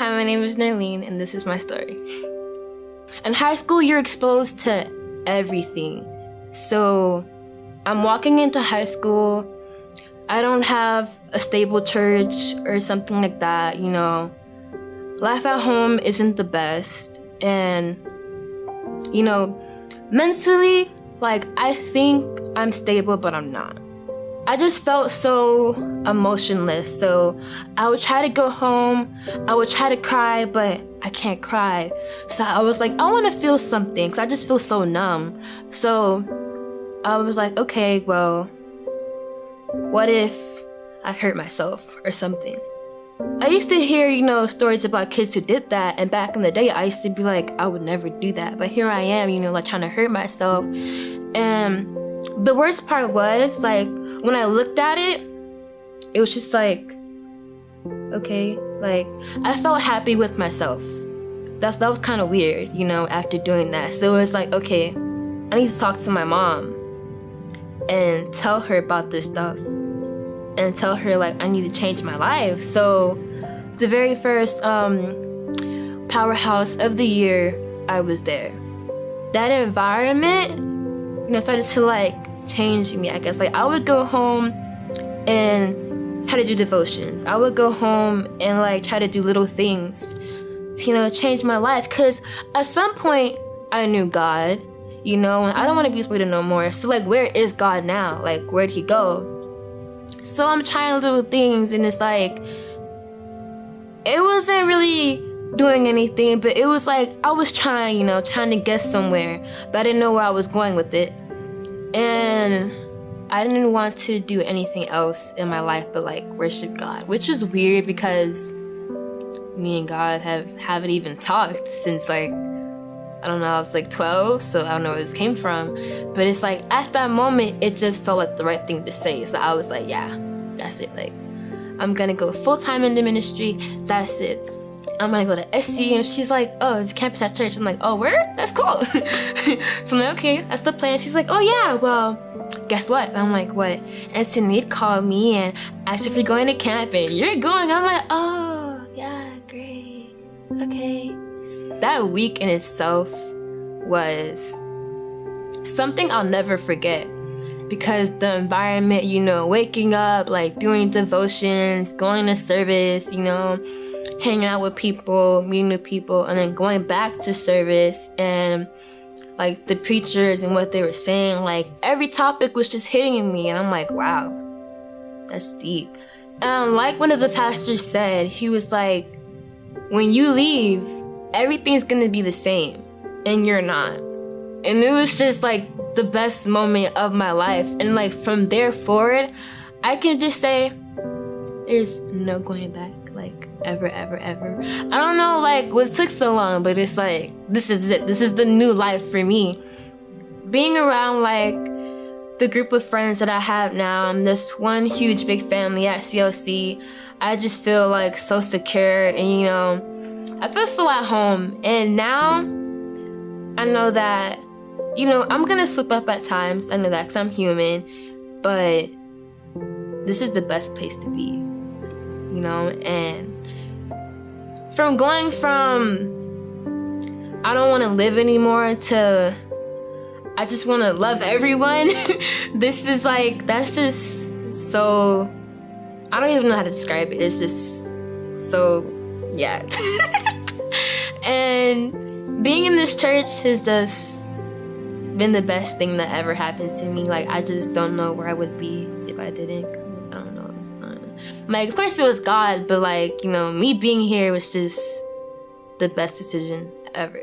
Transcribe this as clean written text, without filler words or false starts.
Hi, my name is Nerline, and this is my story. In high school, you're exposed to everything. So, I'm walking into high school. I don't have a stable church or something like that, you know. Life at home isn't the best. And, you know, mentally, like, I think I'm stable, but I'm not. I just felt so emotionless. So I would try to go home. I would try to cry, but I can't cry. So I was like, I want to feel something because I just feel so numb. So I was like, okay, well, what if I hurt myself or something? I used to hear, you know, stories about kids who did that. And back in the day, I used to be like, I would never do that. But here I am, you know, like trying to hurt myself. And the worst part was, like, when I looked at it, it was just like, okay, like, I felt happy with myself. That was kind of weird, you know, after doing that. So it was like, okay, I need to talk to my mom and tell her about this stuff and tell her, like, I need to change my life. So the very first powerhouse of the year, I was there. That environment, you know, started to, like, change me, I guess. Like, I would go home and try to do devotions. I would go home and, like, try to do little things to, you know, change my life. Because at some point, I knew God, you know, and I don't want to be this way no more. So, like, where is God now? Like, where'd he go? So I'm trying little things, and it's like, it wasn't really doing anything, but it was like, I was trying, you know, trying to get somewhere, but I didn't know where I was going with it. And I didn't want to do anything else in my life but, like, worship God, which is weird because me and God haven't even talked since, like, I don't know, I was like 12, so I don't know where this came from. But it's like, at that moment, it just felt like the right thing to say. So I was like, yeah, that's it. Like, I'm gonna go full-time into ministry. That's it. I'm gonna go to SC, and she's like, oh, it's campus at church. I'm like, oh, word? That's cool. So I'm like, okay, that's the plan. She's like, oh yeah, well, guess what? And I'm like, what? And Sinead called me and asked if we're going to camp, and you're going. I'm like, oh, yeah, great, okay. That week in itself was something I'll never forget, because the environment, you know, waking up, like, doing devotions, going to service, you know, hanging out with people, meeting new people, and then going back to service, and, like, the preachers and what they were saying, like, every topic was just hitting me, and I'm like, wow, that's deep. And like one of the pastors said, he was like, when you leave, everything's gonna be the same, and you're not. And it was just, like, the best moment of my life. And, like, from there forward, I can just say, there's no going back, like, ever, ever, ever. I don't know, like, what took so long, but it's like, this is it. This is the new life for me. Being around, like, the group of friends that I have now, and this one huge big family at CLC, I just feel, like, so secure, and, you know, I feel so at home. And now I know that, you know, I'm gonna slip up at times. I know that because I'm human, but this is the best place to be, you know. And from going from I don't want to live anymore to I just want to love everyone, this is like, that's just so, I don't even know how to describe it. It's just so, yeah. And being in this church has just been the best thing that ever happened to me. Like, I just don't know where I would be if I didn't. I don't know. It's not, like, of course it was God, but, like, you know, me being here was just the best decision ever.